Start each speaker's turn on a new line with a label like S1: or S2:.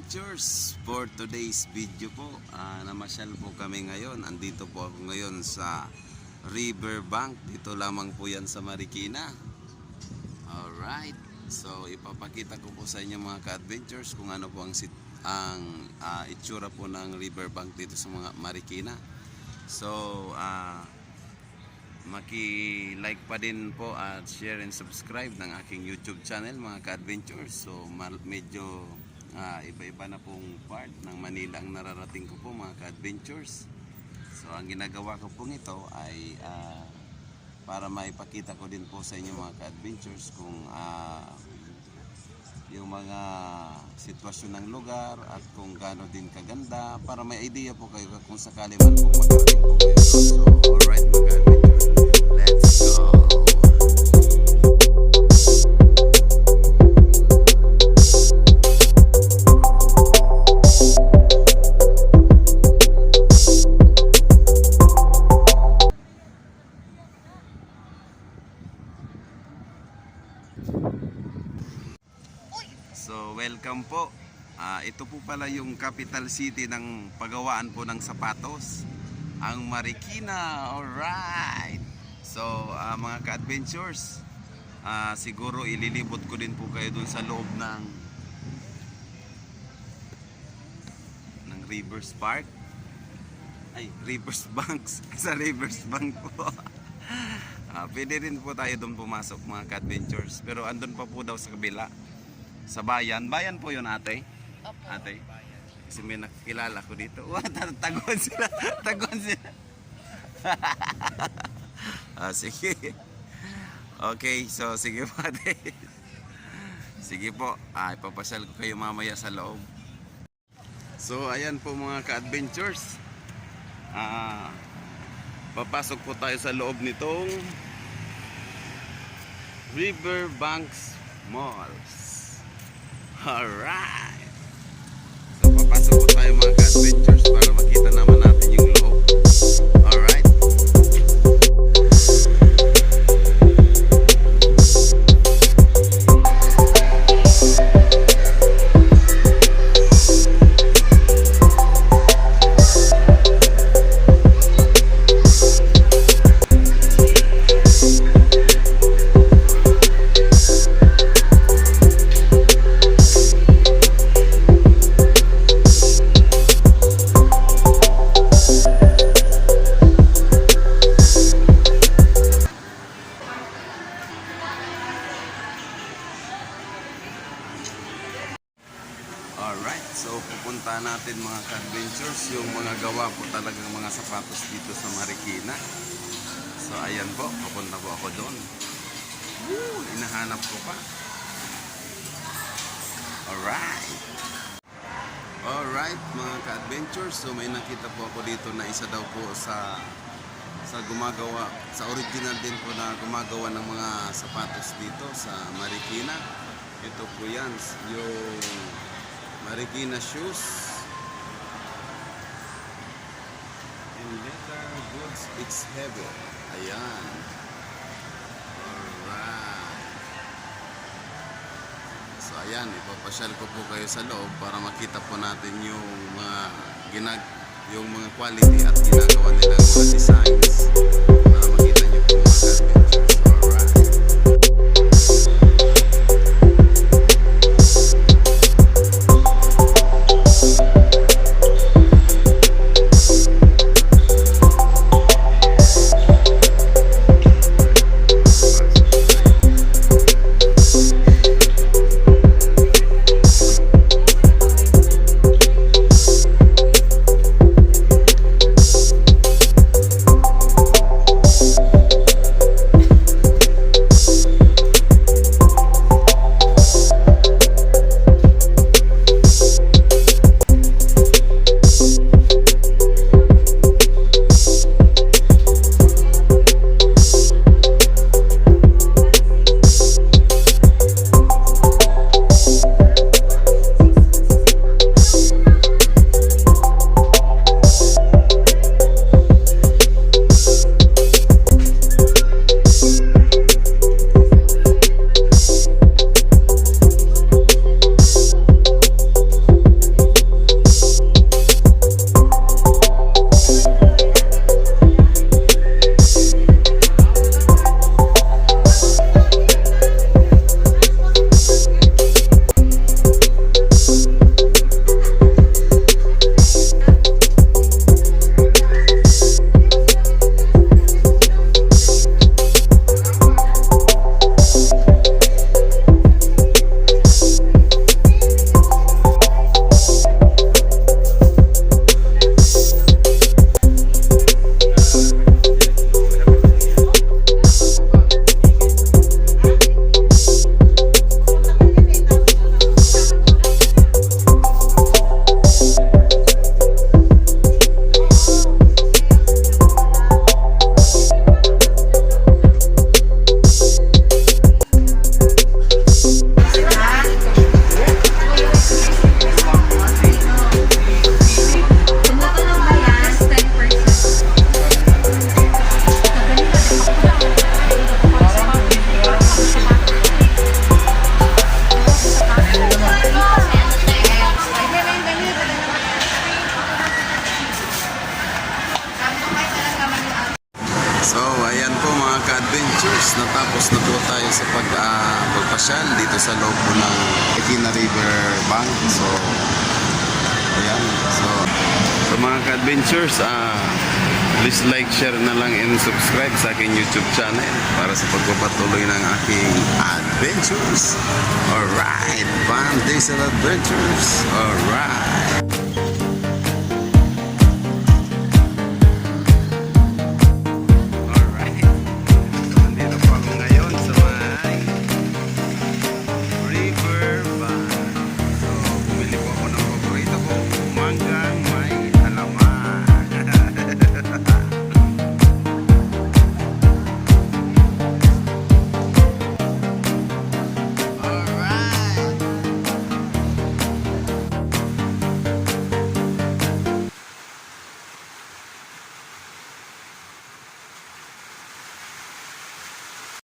S1: ka-adventures, for today's video po, namasyal po kami ngayon. Andito po ako ngayon sa Riverbank. Dito lamang po yan sa Marikina. Alright, so ipapakita ko po sa inyo mga ka-adventures kung ano po ang itsura po ng Riverbank dito sa mga Marikina. So maki-like pa din po at share and subscribe ng aking YouTube channel mga ka-adventures. So medyo iba-iba na pong part ng Manila ang nararating ko po mga ka-adventures. So ang ginagawa ko pong ito ay para maipakita ko din po sa inyo mga ka-adventures kung yung mga sitwasyon ng lugar at kung gaano din kaganda, para may idea po kayo kung sakali man po magdating po kayo. So alright mga ka-adventures, let's go! So welcome po. Ito po pala yung capital city ng paggawaan po ng sapatos, ang Marikina. Alright. So mga ka-adventures, siguro ililibot ko din po kayo dun sa loob ng Rivers Park. Ay, Rivers Banks. Sa Rivers Bank po. Pwede rin po tayo doon pumasok mga ka-adventures. Pero andun pa po daw sa kabila. Sa bayan. Bayan po yun ate? Opo. Ate? Kasi may nakikilala ko dito. Taguan sila. Taguan sila. Sige. Okay. So sige po ate. Sige po. Ipapasyal ko kayo mamaya sa loob. So ayan po mga ka-adventures. Papasok po tayo sa loob nitong Riverbanks Malls. Alright. So papasok po tayo mga ka-adventures para makita naman natin yung loob. Alright. Alright, so pupunta natin mga ka-adventures yung mga gawa po talagang mga sapatos dito sa Marikina. So ayan po, pupunta po ako doon. Hinahanap ko pa. Alright mga ka-adventures, so may nakita po ako dito na isa daw po sa gumagawa, sa original din po na gumagawa ng mga sapatos dito sa Marikina. Ito po yan, yung Marikina shoes and leather goods, it's heavy. Ayan. Alright. So ayan, ipapasyal ko po kayo sa loob para makita po natin yung mga quality at ginagawa nilang mga designs para makita nyo po mga ka-adventures. Alright. ka-adventures, natapos na po tayo sa pagpasyal dito sa loob po ng Marikina River Bank. So, ayan. So, sa mga ka-adventures, please like, share na lang and subscribe sa aking YouTube channel para sa pagpapatuloy ng aking adventures. Alright, fun days and adventures. Alright.